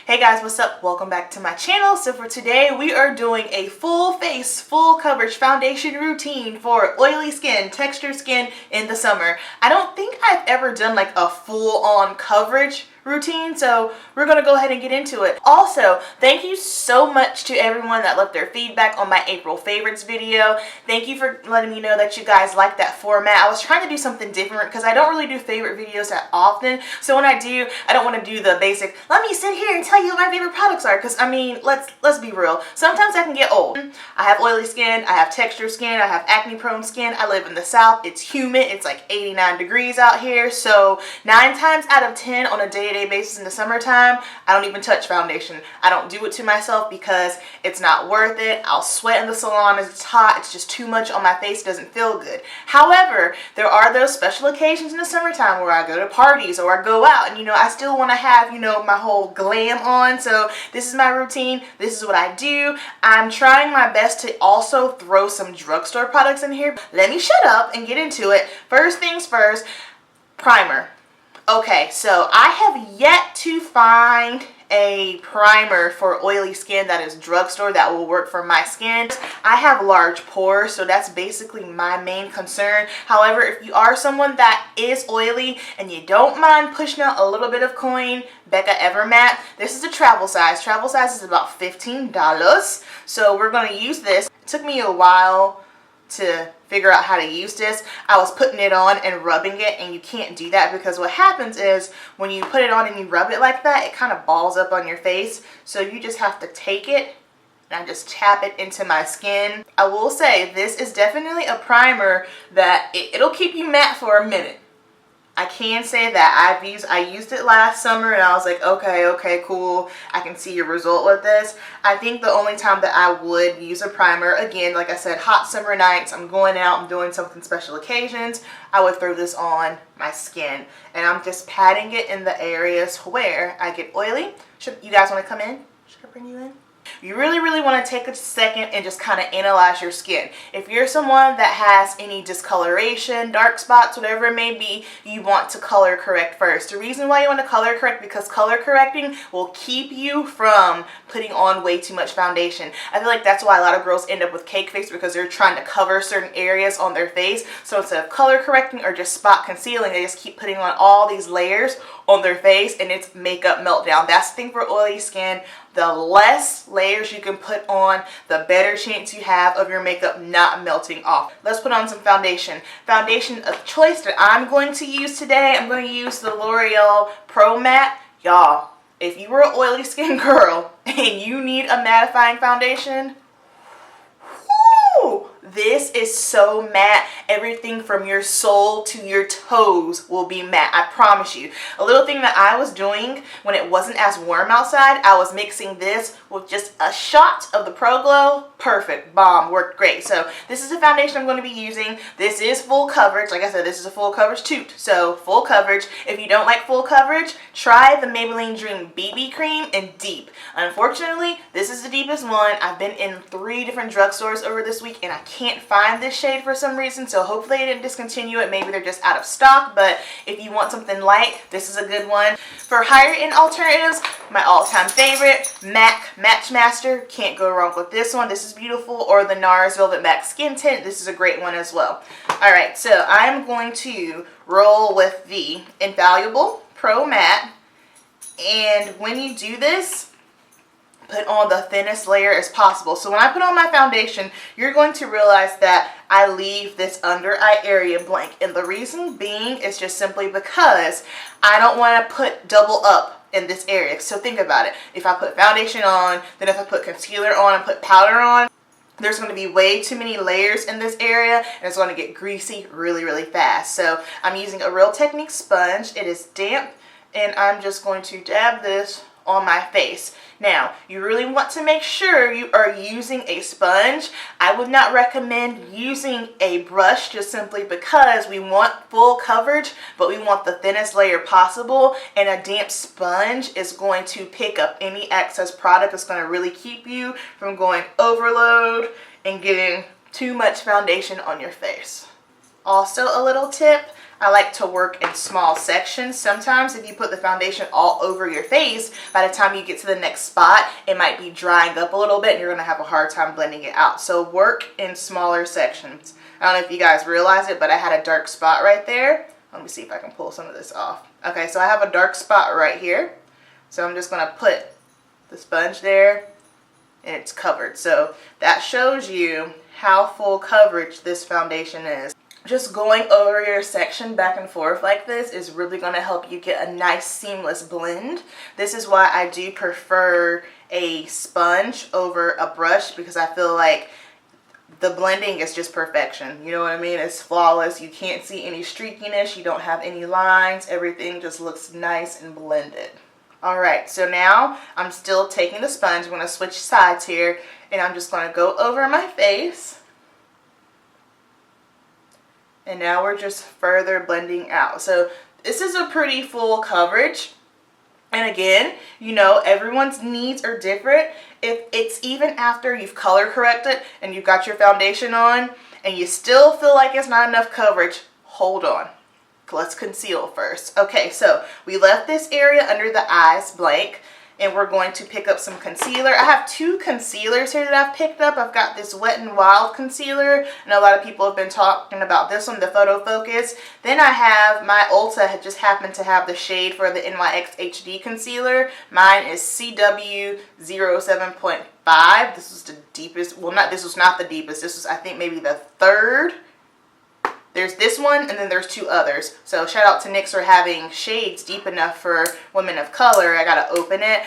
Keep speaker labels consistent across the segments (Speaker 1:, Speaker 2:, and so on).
Speaker 1: Hey guys, what's up? Welcome back to my channel. So for today we are doing a full face, full coverage foundation routine for oily skin, textured skin in the summer. I don't think I've ever done like a full-on coverage routine, so we're gonna go ahead and get into it. Also, thank you so much to everyone that left their feedback on my April favorites video. Thank you for letting me know that you guys like that format. I was trying to do something different because I don't really do favorite videos that often, so when I do, I don't want to do the basic let me sit here and tell you what my favorite products are, because I mean, let's be real, sometimes I can get old. I have oily skin, I have textured skin, I have acne prone skin. I live in the south, it's humid, it's like 89 degrees out here, so 9 times out of 10 on a day-to-day basis in the summertime, I don't even touch foundation. I don't do it to myself because it's not worth it. I'll sweat in the salon as it's hot. It's just too much on my face. It doesn't feel good. However, there are those special occasions in the summertime where I go to parties or I go out and, I still want to have, my whole glam on. So this is my routine. This is what I do. I'm trying my best to also throw some drugstore products in here. Let me shut up and get into it. First things first, primer. Okay, so I have yet to find a primer for oily skin that is drugstore that will work for my skin. I have large pores, so that's basically my main concern. However, if you are someone that is oily and you don't mind pushing out a little bit of coin, Becca Evermatte, this is a travel size. Travel size is about $15, so we're going to use this. It took me a while to figure out how to use this. I was putting it on and rubbing it, and you can't do that because what happens is when you put it on and you rub it like that, it kind of balls up on your face. So you just have to take it and I just tap it into my skin. I will say this is definitely a primer that it'll keep you matte for a minute. I can say that I used it last summer and I was like, okay, cool. I can see your result with this. I think the only time that I would use a primer, again, like I said, hot summer nights, I'm going out, I'm doing something special occasions, I would throw this on my skin. And I'm just patting it in the areas where I get oily. You guys want to come in? Should I bring you in? You really want to take a second and just kind of analyze your skin. If you're someone that has any discoloration, dark spots, whatever it may be, you want to color correct first. The reason why you want to color correct, because color correcting will keep you from putting on way too much foundation. I feel like that's why a lot of girls end up with cake face, because they're trying to cover certain areas on their face. So instead of color correcting or just spot concealing, they just keep putting on all these layers on their face and it's makeup meltdown. That's the thing for oily skin. The less layers you can put on, the better chance you have of your makeup not melting off. Let's put on some foundation. Foundation of choice that I'm going to use today, I'm going to use the Loreal Pro Matte. Y'all, if you were an oily skin girl and you need a mattifying foundation, whoo, this is so matte. Everything from your sole to your toes will be matte. I promise you. A little thing that I was doing when it wasn't as warm outside, I was mixing this with just a shot of the Pro Glow. Perfect. Bomb. Worked great. So this is the foundation I'm going to be using. This is full coverage. Like I said, this is a full coverage toot. So full coverage. If you don't like full coverage, try the Maybelline Dream BB Cream in Deep. Unfortunately, this is the deepest one. I've been in 3 different drugstores over this week and I can't find this shade for some reason, so hopefully they didn't discontinue it. Maybe they're just out of stock, but if you want something light, this is a good one. For higher end alternatives, my all-time favorite, MAC Matchmaster. Can't go wrong with this one. This is beautiful. Or the Nars Velvet Matte Skin Tint. This is a great one as well. Alright, so I'm going to roll with the Infallible Pro Matte, and when you do this, put on the thinnest layer as possible. So when I put on my foundation, you're going to realize that I leave this under eye area blank. And the reason being is just simply because I don't want to put double up in this area. So think about it. If I put foundation on, then if I put concealer on and put powder on, there's going to be way too many layers in this area and it's going to get greasy really fast. So I'm using a Real Technique sponge. It is damp and I'm just going to dab this on my face. Now, you really want to make sure you are using a sponge. I would not recommend using a brush just simply because we want full coverage, but we want the thinnest layer possible, and a damp sponge is going to pick up any excess product. It's going to really keep you from going overload and getting too much foundation on your face. Also, a little tip, I like to work in small sections. Sometimes if you put the foundation all over your face, by the time you get to the next spot, it might be drying up a little bit and you're going to have a hard time blending it out. So work in smaller sections. I don't know if you guys realize it, but I had a dark spot right there. Let me see if I can pull some of this off. Okay, so I have a dark spot right here. So I'm just going to put the sponge there and it's covered. So that shows you how full coverage this foundation is. Just going over your section back and forth like this is really going to help you get a nice seamless blend. This is why I do prefer a sponge over a brush, because I feel like the blending is just perfection. You know what I mean? It's flawless. You can't see any streakiness. You don't have any lines. Everything just looks nice and blended. Alright, so now I'm still taking the sponge. I'm going to switch sides here and I'm just going to go over my face. And now we're just further blending out. So this is a pretty full coverage. And again, you know, everyone's needs are different. If it's even after you've color corrected and you've got your foundation on and you still feel like it's not enough coverage, hold on. Let's conceal first. Okay, so we left this area under the eyes blank. And we're going to pick up some concealer. I have two concealers here that I've picked up. I've got this Wet n Wild concealer. I know a lot of people have been talking about this one, the Photo Focus. Then I have my Ulta, just happened to have the shade for the NYX HD Concealer. Mine is CW 07.5. This was the deepest. Well, this was not the deepest. This was, I think, maybe the third. There's this one, and then there's two others. So shout out to NYX for having shades deep enough for women of color. I gotta open it.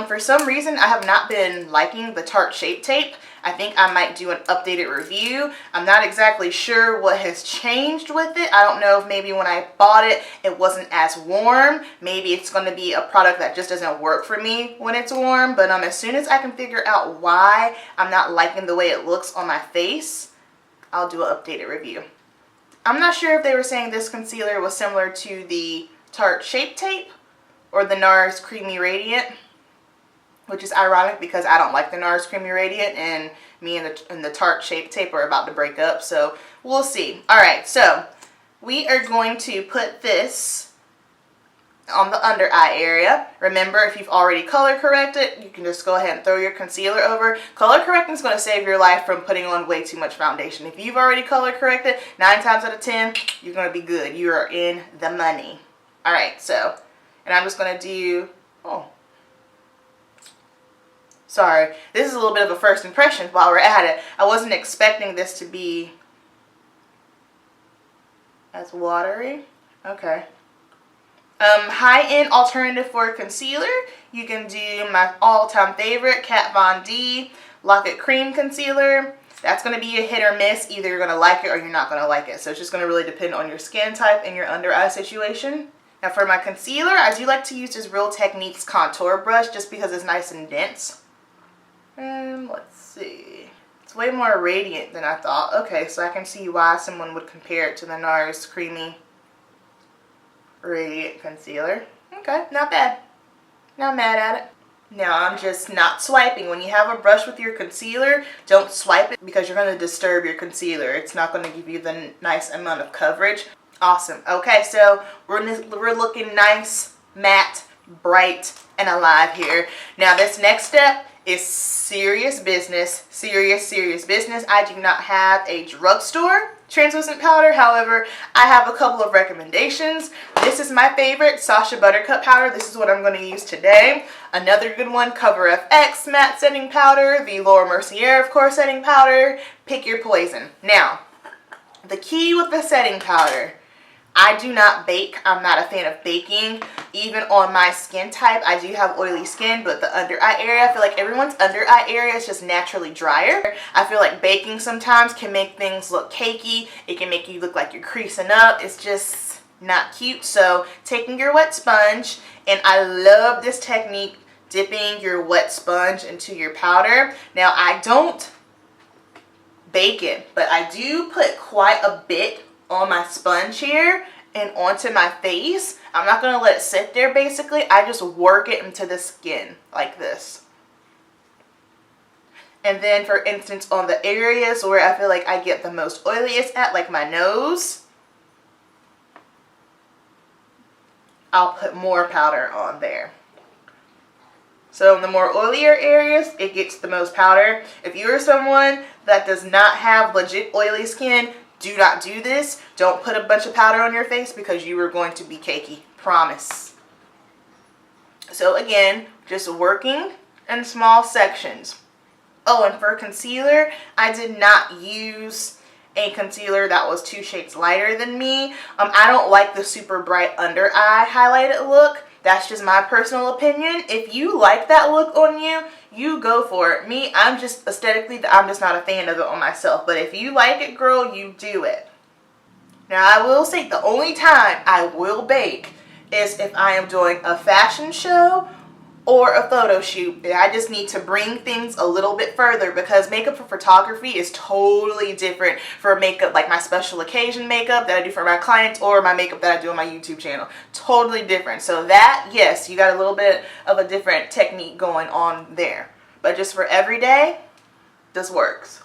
Speaker 1: For some reason, I have not been liking the Tarte Shape Tape. I think I might do an updated review. I'm not exactly sure what has changed with it. I don't know if maybe when I bought it, it wasn't as warm. Maybe it's gonna be a product that just doesn't work for me when it's warm. But as soon as I can figure out why I'm not liking the way it looks on my face, I'll do an updated review. I'm not sure if they were saying this concealer was similar to the Tarte Shape Tape or the Nars Creamy Radiant, which is ironic because I don't like the Nars Creamy Radiant, and me and the Tarte Shape Tape are about to break up, so we'll see. Alright, so we are going to put this on the under eye area. Remember, if you've already color corrected, you can just go ahead and throw your concealer over. Color correcting is going to save your life from putting on way too much foundation. If you've already color corrected, 9 times out of 10, you're going to be good. You are in the money. Alright, so, and I'm just going to do, sorry, this is a little bit of a first impression while we're at it. I wasn't expecting this to be as watery. Okay. High-end alternative for concealer, you can do my all-time favorite, Kat Von D Lock It Cream Concealer. That's going to be a hit or miss. Either you're going to like it or you're not going to like it. So it's just going to really depend on your skin type and your under-eye situation. Now for my concealer, I do like to use this Real Techniques contour brush just because it's nice and dense. And let's see. It's way more radiant than I thought. Okay, so I can see why someone would compare it to the Nars Creamy Radiant Concealer. Okay, not bad. Not mad at it. Now I'm just not swiping. When you have a brush with your concealer, don't swipe it because you're going to disturb your concealer. It's not going to give you the nice amount of coverage. Awesome. Okay, so we're looking nice, matte, bright, and alive here. Now this next step is serious business. Serious business. I do not have a drugstore translucent powder. However, I have a couple of recommendations. This is my favorite, Sacha Buttercup powder. This is what I'm going to use today. Another good one, Cover FX matte setting powder. The Laura Mercier, of course, setting powder. Pick your poison. Now, the key with the setting powder, I do not bake. I'm not a fan of baking. Even on my skin type, I do have oily skin, but the under eye area, I feel like everyone's under eye area is just naturally drier. I feel like baking sometimes can make things look cakey. It can make you look like you're creasing up. It's just not cute. So taking your wet sponge, and I love this technique, dipping your wet sponge into your powder. Now I don't bake it, but I do put quite a bit on my sponge here and onto my face. I'm not going to let it sit there basically. I just work it into the skin like this. And then for instance on the areas where I feel like I get the most oiliest at, like my nose, I'll put more powder on there. So in the more oilier areas, it gets the most powder. If you are someone that does not have legit oily skin, do not do this. Don't put a bunch of powder on your face because you are going to be cakey. Promise. So again, just working in small sections. Oh, and for concealer, I did not use a concealer that was 2 shades lighter than me. I don't like the super bright under eye highlighted look. That's just my personal opinion. If you like that look on you, you go for it. Me, I'm just aesthetically, I'm just not a fan of it on myself. But if you like it, girl, you do it. Now, I will say the only time I will bake is if I am doing a fashion show or a photo shoot. I just need to bring things a little bit further because makeup for photography is totally different for makeup, like my special occasion makeup that I do for my clients or my makeup that I do on my YouTube channel. Totally different. So that, yes, you got a little bit of a different technique going on there. But just for everyday, this works.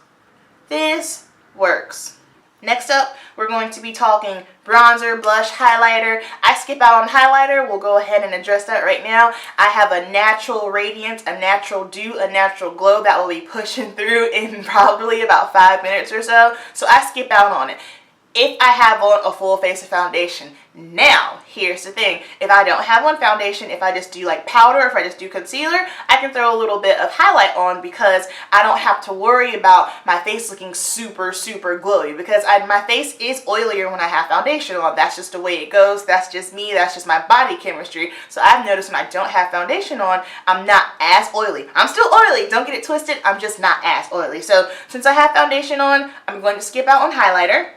Speaker 1: This works. Next up, we're going to be talking bronzer, blush, highlighter. I skip out on highlighter. We'll go ahead and address that right now. I have a natural radiance, a natural dew, a natural glow that will be pushing through in probably about 5 minutes or so. So I skip out on it. If I have on a full face of foundation. Now, here's the thing. If I don't have on foundation, if I just do like powder, if I just do concealer, I can throw a little bit of highlight on because I don't have to worry about my face looking super, super glowy because my face is oilier when I have foundation on. That's just the way it goes. That's just me. That's just my body chemistry. So I've noticed when I don't have foundation on, I'm not as oily. I'm still oily. Don't get it twisted. I'm just not as oily. So since I have foundation on, I'm going to skip out on highlighter.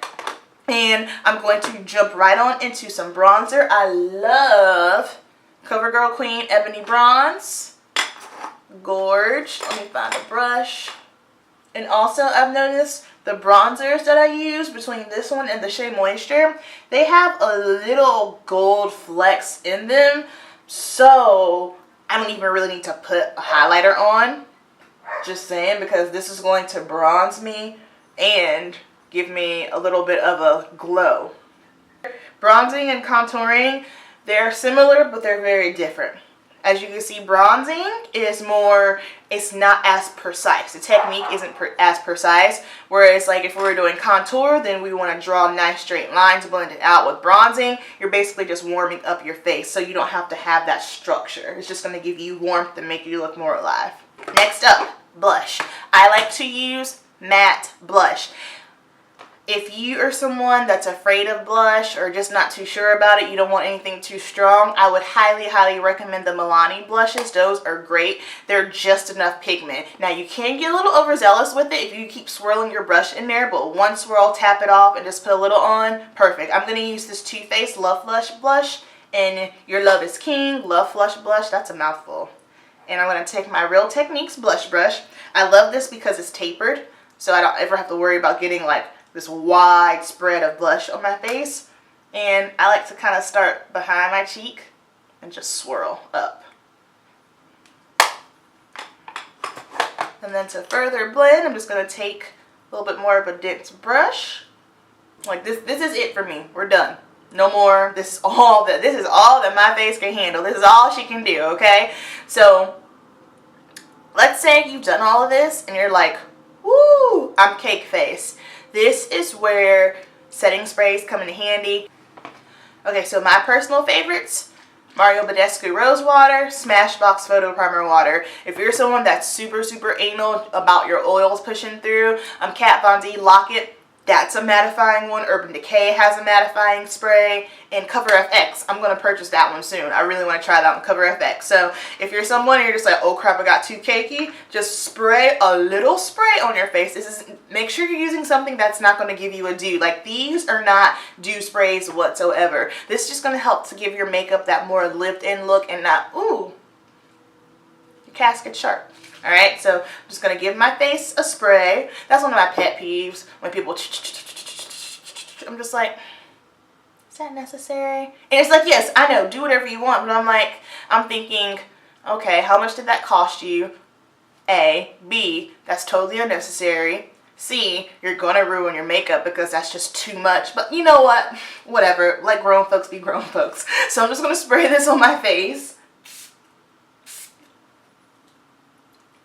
Speaker 1: And I'm going to jump right on into some bronzer. I love CoverGirl Queen Ebony Bronze. Gorge. Let me find a brush. And also, I've noticed the bronzers that I use between this one and the Shea Moisture, they have a little gold flecks in them. So, I don't even really need to put a highlighter on. Just saying, because this is going to bronze me and give me a little bit of a glow. Bronzing and contouring, they're similar, but they're very different. As you can see, bronzing is more, it's not as precise. The technique isn't as precise. Whereas like if we were doing contour, then we want to draw nice straight lines, blend it out. With bronzing, you're basically just warming up your face, so you don't have to have that structure. It's just going to give you warmth and make you look more alive. Next up, blush. I like to use matte blush. If you are someone that's afraid of blush or just not too sure about it, you don't want anything too strong, I would highly, highly recommend the Maybelline blushes. Those are great. They're just enough pigment. Now, you can get a little overzealous with it if you keep swirling your brush in there, but one swirl, tap it off, and just put a little on. Perfect. I'm going to use this Too Faced Love Flush blush, and Your Love is King Love Flush blush. That's a mouthful. And I'm going to take my Real Techniques blush brush. I love this because it's tapered, so I don't ever have to worry about getting like this wide spread of blush on my face. And I like to kind of start behind my cheek and just swirl up. And then to further blend, I'm just going to take a little bit more of a dense brush. Like this is it for me. We're done. No more. This is all that my face can handle. This is all she can do, okay? So let's say you've done all of this and you're like, woo, I'm cake face. This is where setting sprays come in handy. Okay, so my personal favorites, Mario Badescu Rose Water, Smashbox Photo Primer Water. If you're someone that's super, super anal about your oils pushing through, Kat Von D Lock-It. That's a mattifying one. Urban Decay has a mattifying spray. And Cover FX. I'm going to purchase that one soon. I really want to try that one, Cover FX. So if you're someone and you're just like, oh crap, I got too cakey, just spray a little spray on your face. Make sure you're using something that's not going to give you a dew. Like these are not dew sprays whatsoever. This is just going to help to give your makeup that more lived-in look and not, ooh, your casket sharp. Alright, so I'm just going to give my face a spray. That's one of my pet peeves, when people I'm just like, is that necessary? And it's like, yes, I know, do whatever you want, but I'm thinking, okay, how much did that cost you? A. B. That's totally unnecessary. See, you're gonna ruin your makeup because that's just too much. But you know what? Whatever. Let grown folks be grown folks. So I'm just gonna spray this on my face.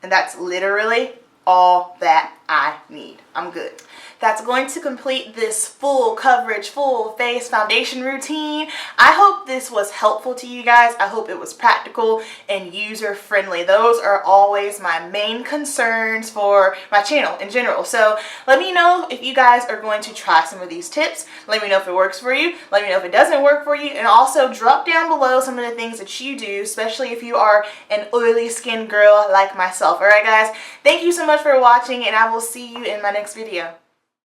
Speaker 1: And that's literally all that I need. I'm good. That's going to complete this full coverage, full face foundation routine. I hope this was helpful to you guys. I hope it was practical and user friendly. Those are always my main concerns for my channel in general. So let me know if you guys are going to try some of these tips. Let me know if it works for you. Let me know if it doesn't work for you. And also drop down below some of the things that you do, especially if you are an oily skin girl like myself. Alright guys, thank you so much for watching, and I will see you in my next video.